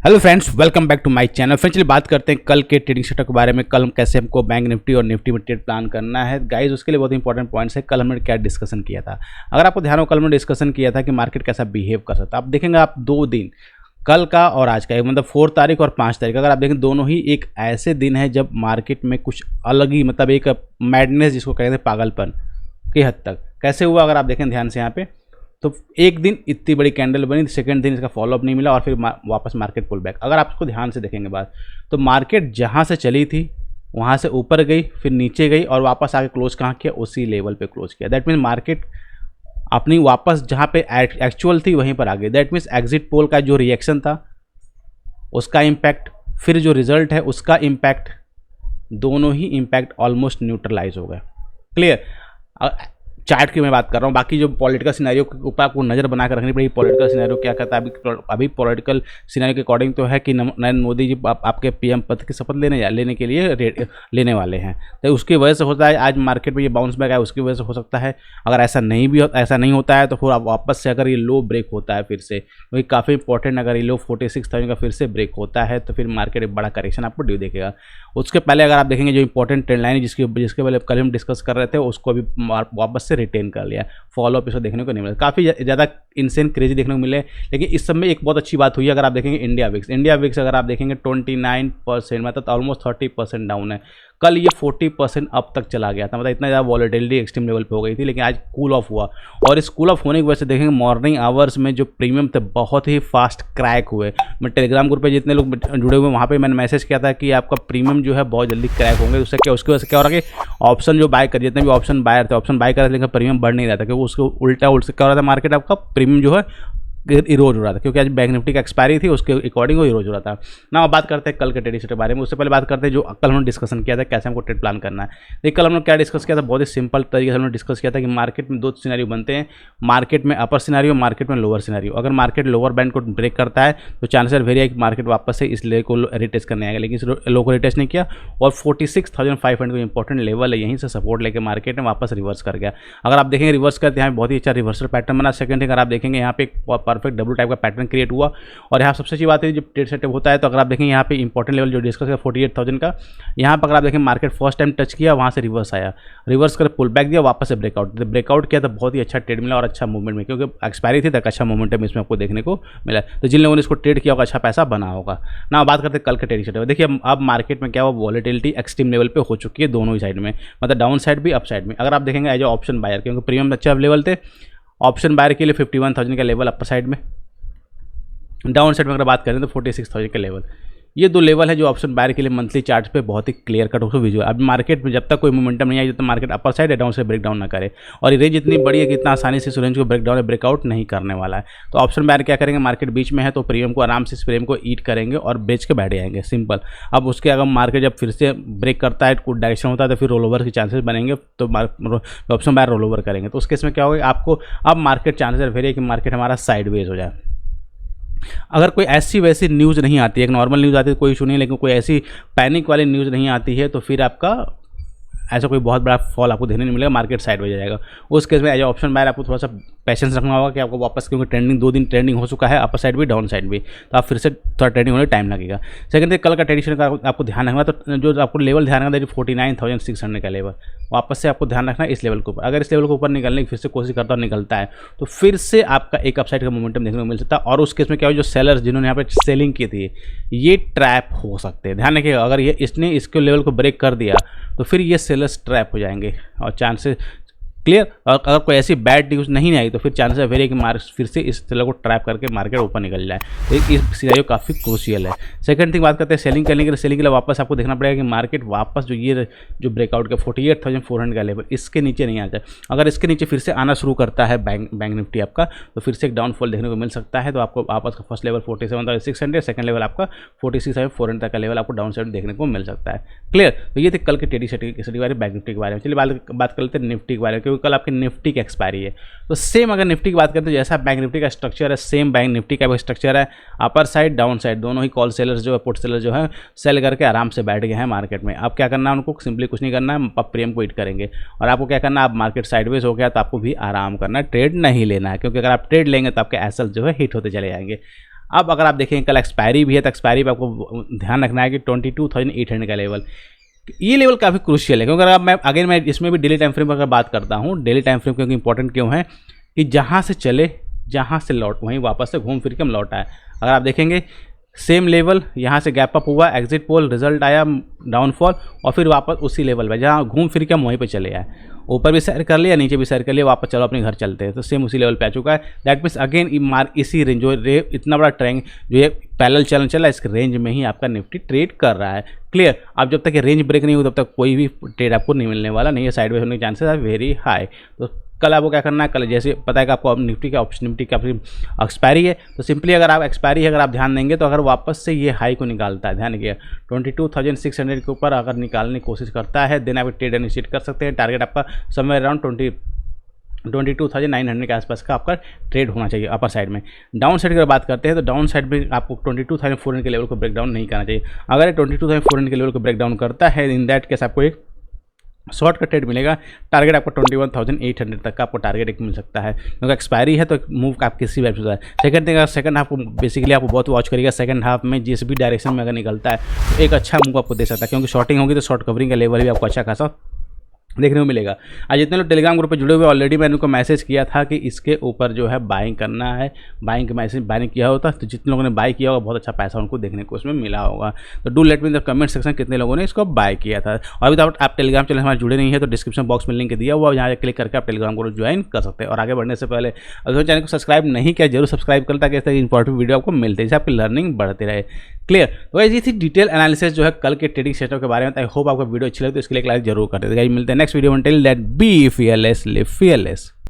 Hello friends, welcome back to my channel. Friends, बात करते हैं कल के ट्रेडिंग सेटअप के बारे में। कल कैसे हमको बैंक निफ्टी और निफ्टी में ट्रेड प्लान करना है गाइस, उसके लिए बहुत इंपॉर्टेंट पॉइंट्स है। कल हमने क्या डिस्कशन किया था, अगर आपको ध्यान हो, कल हमने डिस्कशन किया था कि मार्केट कैसा बिहेव कर सकता है। आप देखेंगे, आप 2 दिन, कल का और आज का, मतलब 4 तारीख और 5 तारीख, अगर आप देखें दोनों ही एक ऐसे दिन है जब मार्केट में कुछ अलग ही, मतलब एक मैडनेस जिसको कहते हैं, पागलपन की हद तक कैसे हुआ। अगर आप देखें ध्यान से यहाँ पे, तो एक दिन इतनी बड़ी कैंडल बनी, सेकंड दिन इसका फॉलोअप नहीं मिला और फिर वापस मार्केट पुल बैक। अगर आप इसको ध्यान से देखेंगे बात, तो मार्केट जहाँ से चली थी वहाँ से ऊपर गई, फिर नीचे गई और वापस आके क्लोज कहाँ किया, उसी लेवल पे क्लोज किया। दैट मीन्स मार्केट अपनी वापस जहाँ पे एक्चुअल थी वहीं पर आ गई। दैट मीन्स एग्जिट पोल का जो रिएक्शन था उसका इम्पैक्ट, फिर जो रिजल्ट है उसका इम्पैक्ट, दोनों ही इम्पैक्ट ऑलमोस्ट न्यूट्रलाइज हो गए। क्लियर। चार्ट की मैं बात कर रहा हूँ, बाकी जो पॉलिटिकल सिनेरियो के ऊपर आपको नज़र बना कर रखनी पड़ेगी। पॉलिटिकल सिनेरियो क्या कहता है अभी पॉलिटिकल सिनेरियो के अकॉर्डिंग तो है कि नरेंद्र मोदी जी आपके पीएम पद की शपथ लेने के लिए लेने वाले हैं, तो उसकी वजह से होता है आज मार्केट में ये बाउंस बैक है, उसकी वजह से हो सकता है। अगर ऐसा नहीं होता है तो फिर वापस से अगर ये लो ब्रेक होता है फिर से, वही काफ़ी इंपॉर्टेंट, अगर ये लो 46,000 का फिर से ब्रेक होता है तो फिर मार्केट एक बड़ा करेक्शन आपको ड्यू देखेगा। उसके पहले अगर आप देखेंगे जो इंपॉर्टेंट ट्रेंड लाइन जिसके पहले कल हम डिस्कस कर रहे थे, उसको भी वापस से रिटेन कर लिया। फॉलोअप इसको देखने को नहीं मिला, काफ़ी ज़्यादा इनसेन क्रेजी देखने को मिले। लेकिन इस समय एक बहुत अच्छी बात हुई है, अगर आप देखेंगे इंडिया विक्स अगर आप देखेंगे 29%, मतलब ऑलमोस्ट 30% डाउन है। कल ये 40% अब तक चला गया था, मतलब इतना ज़्यादा वॉलेटिलिटी एक्सट्रीम लेवल पे हो गई थी, लेकिन आज कूल ऑफ हुआ। और इस कूल ऑफ होने की वजह से देखेंगे मॉर्निंग आवर्स में जो प्रीमियम थे बहुत ही फास्ट क्रैक हुए। मैं टेलीग्राम ग्रुप पे जितने लोग जुड़े हुए वहाँ पे मैंने मैसेज किया था कि आपका प्रीमियम जो है बहुत जल्दी क्रैक होंगे। उससे क्या, उसकी वजह से क्या हो रहा है कि ऑप्शन जो बाय कर, जितने भी ऑप्शन बायर थे, ऑप्शन बाय कर रहे थे, लेकिन प्रीमियम बढ़ नहीं रहा था, क्योंकि उसको उल्टा क्या हो रहा था, मार्केट आपका प्रीमियम जो है इरोज हो रहा था, क्योंकि आज बैंक निफ्टी का एक्सपायरी थी, उसके अकॉर्डिंग वो इरोज हो रहा था ना। अब बात करते हैं कल के ट्रेडिंग सेट के बारे में। उससे पहले बात करते हैं जो कल हमने डिस्कशन किया था कैसे हमको ट्रेड प्लान करना है। देखिए कल हमने क्या डिस्कस किया था, बहुत ही सिंपल तरीके से हमने डिस्कस किया था कि मार्केट में 2 सिनेरियो बनते हैं, मार्केट में अपर सिनेरियो, मार्केट में लोअर सिनेरियो। अगर मार्केट लोअर बैंड को ब्रेक करता है तो चांसेस वेरी है कि मार्केट वापस से इस लेवल को रिटेस्ट करने आएगा, लेकिन इस लो को रिटेस्ट नहीं किया और 46,500 को इंपॉर्टेंट लेवल है, यहीं से सपोर्ट लेकर मार्केट ने वापस रिवर्स कर गया। अगर आप देखेंगे रिवर्स करते हैं, बहुत ही अच्छा रिवर्सल पैटर्न बना। सेकंड थिंग, अगर आप देखेंगे यहाँ पे एक परफेक्ट डब्ल्यू टाइप का पैटर्न क्रिएट हुआ। और यहाँ सबसे अच्छी बात है, जब ट्रेड सेटअप होता है तो अगर आप देखेंगे यहाँ पे इंपॉर्टेंट लेवल जो डिस्कस किया 48,000 का, यहाँ पर अगर आप देखें मार्केट फर्स्ट टाइम टच किया, वहाँ से रिवर्स आया, रिवर्स कर पुल बैक दिया, वापस से ब्रेकआउट किया, तो बहुत ही अच्छा ट्रेड मिला और अच्छा मूवमेंट में, क्योंकि एक्सपायरी थी तक अच्छा मोमेंटम इसमें आपको देखने को मिला। तो जिन लोगों ने इसको ट्रेड किया होगा अच्छा पैसा बना होगा ना। बात करते हैं कल के ट्रेडिंग सेटअप। देखिए अब मार्केट में क्या हुआ, वॉलेटिलिटी एक्सट्रीम लेवल पे हो चुकी है दोनों ही साइड में, मतलब डाउन साइड भी अप साइड में। अगर आप देखेंगे एज ऑप्शन बायर, क्योंकि प्रीमियम अच्छे अवेलेबल थे, ऑप्शन बायर के लिए 51,000 का लेवल अपर साइड में, डाउन साइड में अगर बात करें तो 46,000 का लेवल। ये 2 लेवल है जो ऑप्शन बायर के लिए मंथली चार्ट पे बहुत ही क्लियर कट उसको विजुअल। अब मार्केट में जब तक कोई मोमेंटम नहीं आए, जब तक मार्केट अपर साइड है डाउन से ब्रेक डाउन ना करे, और ये रेंज इतनी बड़ी है कि इतना आसानी से इस रेंज को ब्रेकआउट नहीं करने वाला है। तो ऑप्शन बायर क्या करेंगे, मार्केट बीच में है तो प्रीमियम को आराम से इस प्रीमियम को ईट करेंगे और बेच के बैठ जाएंगे, सिंपल। अब उसके अगर मार्केट जब फिर से ब्रेक करता है, कुछ डायरेक्शन होता है, तो फिर रोल ओवर के चांसेस बनेंगे, तो ऑप्शन बायर रोल ओवर करेंगे। तो उस केस में क्या होगा, आपको अब मार्केट चांसेस वेरी है कि मार्केट हमारा साइडवेज हो जाए। अगर कोई ऐसी वैसी न्यूज़ नहीं आती है, एक नॉर्मल न्यूज़ आती है कोई इशू नहीं, लेकिन कोई ऐसी पैनिक वाली न्यूज़ नहीं आती है, तो फिर आपका ऐसा कोई बहुत बड़ा फॉल आपको देखने नहीं मिलेगा, मार्केट साइड हो जाएगा। उस केस में एज ऑप्शन बायर आपको थोड़ा सा पेशेंस रखना होगा कि आपको वापस, क्योंकि ट्रेंडिंग 2 दिन ट्रेंडिंग हो चुका है, अपर साइड भी डाउन साइड भी, तो आप फिर से थोड़ा ट्रेंडिंग होने टाइम लगेगा। सेकंड थिंग, कल का ट्रेडिशन का आपको ध्यान रखना, तो जो आपको लेवल ध्यान रखना है 49,600 का लेवल, वापस से आपको ध्यान रखना है इस लेवल के ऊपर। अगर इस लेवल के ऊपर निकलने की फिर से कोशिश करता और निकलता है तो फिर से आपका एक अपसाइड का मोमेंटम देखने को मिल सकता है। और उस केस में क्या हो, जो सेलर्स जिन्होंने यहाँ पे सेलिंग की थी ये ट्रैप हो सकते हैं। ध्यान रखिएगा, अगर ये इसने इसके लेवल को ब्रेक कर दिया तो फिर ये सेलर्स ट्रैप हो जाएंगे और चांसेस क्लियर। और अगर कोई ऐसी बैड न्यूज़ नहीं आई तो फिर चांसेस है वेरी कि मार्केट फिर से इस तरह को ट्रैप करके मार्केट ऊपर निकल जाए। तो इस सिनेरियो काफ़ी क्रूशियल है। सेकंड थिंग बात करते हैं सेलिंग करने के लिए। सेलिंग के लिए वापस आपको देखना पड़ेगा कि मार्केट वापस जो ब्रेकआउट का 48,400 का लेवल, इसके नीचे नहीं आ जाए। अगर इसके नीचे फिर से आना शुरू करता है बैंक निफ्टी आपका, तो फिर से एक डाउनफॉल देखने को मिल सकता है। तो आपको वापस का फर्स्ट लेवल 47,600, सेकंड लेवल आपका 46,400 तक का लेवल आपको डाउन साइड देखने को मिल सकता है। क्लियर। तो ये थे कल के ट्रेडिंग सेट के बारे में, बैंक निफ्टी के बारे में। चलिए बात कर लेते हैं निफ्टी के बारे में, क्योंकि कल आपकी निफ्टी की एक्सपायरी है। तो सेम अगर निफ्टी की बात करते हैं, जैसा बैंक निफ्टी का स्ट्रक्चर है, सेम बैंक निफ्टी का भी स्ट्रक्चर है। अपर साइड डाउन साइड दोनों ही कॉल सेलर्स जो है, पुट सेलर जो है, सेल करके आराम से बैठ गए हैं मार्केट में। अब क्या करना है उनको, सिंपली कुछ नहीं करना है, अब प्रीमियम को हिट करेंगे। और आपको क्या करना है, अब मार्केट साइडवेज हो गया तो आपको भी आराम करना है, ट्रेड नहीं लेना है, क्योंकि अगर आप ट्रेड लेंगे तो आपके एसएल जो है हिट होते चले जाएंगे। अब अगर आप देखेंगे कल एक्सपायरी भी है तो एक्सपायरी पर आपको ध्यान रखना है कि 22,800 का लेवल, ये लेवल काफ़ी क्रूशियल है, क्योंकि अगर मैं इसमें भी डेली टाइम फ्रेम पर अगर बात करता हूँ, डेली टाइम फ्रेम क्योंकि इंपॉर्टेंट क्यों है कि जहाँ से चले, जहाँ से लौट, वहीं वापस से घूम फिर के हम लौट आए। अगर आप देखेंगे सेम लेवल, यहाँ से गैप अप हुआ, एग्जिट पोल, रिजल्ट आया डाउनफॉल, और फिर वापस उसी लेवल पे जहाँ घूम फिर के हम वहीं पे चले आए, ऊपर भी सैर कर लिया, नीचे भी सैर कर लिया, वापस चलो अपने घर चलते हैं, तो सेम उसी लेवल पे आ चुका है। दैट मीन्स अगेन इसी रेंज जो इतना बड़ा ट्रेंड जो ये पैरेलल चलन चला, इस रेंज में ही आपका निफ्टी ट्रेड कर रहा है। क्लियर। अब जब तक ये रेंज ब्रेक नहीं हो तब तक कोई भी ट्रेड आपको नहीं मिलने वाला, नहीं है, साइडवेज होने के चांसेस आर वेरी हाई। तो कल आपको क्या करना है, कल जैसे पता है कि आपको निफ्टी का एक्सपायरी है, तो सिंपली अगर आप एक्सपायरी है अगर आप ध्यान देंगे तो अगर वापस से ये हाई को निकालता है, ध्यान रखिए 22,600 के ऊपर अगर निकालने की कोशिश करता है, देन आप ट्रेड इनिशिएट कर सकते हैं। टारगेट आपका समवेयर अराउंड 22,900 के आसपास का आपका ट्रेड होना चाहिए अपर साइड में। डाउन साइड की बात करते हैं तो डाउन साइड में आपको 22,400 के लेवल को ब्रेक डाउन नहीं करना चाहिए। अगर 22,400 के लेवल को ब्रेक डाउन करता है, इन दैट केस आपको एक शॉर्ट का ट्रेड मिलेगा। टारगेट आपको 21,800 तक का आपको टारगेट एक मिल सकता है, क्योंकि एक्सपायरी है तो मूव आप किसी भी होता है। सेकंड थिंग, सेकंड हाफ को बेसिकली आपको बहुत वॉच करिएगा। सेकंड हाफ में जिस भी डायरेक्शन में अगर निकलता है तो एक अच्छा मूव आपको दे सकता है, क्योंकि शॉर्टिंग होगी तो शॉर्ट कवरिंग का लेवल भी आपको अच्छा खासा देखने को मिलेगा। आज जितने लोग टेलीग्राम ग्रुप पे जुड़े हुए ऑलरेडी मैंने उनको मैसेज किया था कि इसके ऊपर जो है बाइंग करना है, बाइंग मैसेज बाइंग किया होता तो जितने लोगों ने बाय किया होगा बहुत अच्छा पैसा उनको देखने को उसमें मिला होगा। तो do let me in the comment section कितने लोगों ने इसको बाय किया था। और अभी तक आप टेलीग्राम चैनल हमारे जुड़े नहीं है तो डिस्क्रिप्शन बॉक्स में लिंक दिया हुआ, यहाँ क्लिक करके आप टेलीग्राम ग्रुप ज्वाइन कर सकते हैं। और आगे बढ़ने से पहले अगर चैनल को सब्सक्राइब नहीं किया जरूर सब्सक्राइब कर, ताकि इस तरह की इंपॉर्टेंट वीडियो आपको मिलते हैं, जिससे आपकी लर्निंग बढ़ते रहे। क्लियर। तो ये थी डिटेल एनालिसिस जो है कल के ट्रेडिंग सेटअप के बारे में। आई होप आपको वीडियो अच्छी लगे तो इसके लिए एक लाइक जरूर कर देते हैं। मिलते हैं नेक्स्ट वीडियो में। Till that be fearless, live fearless।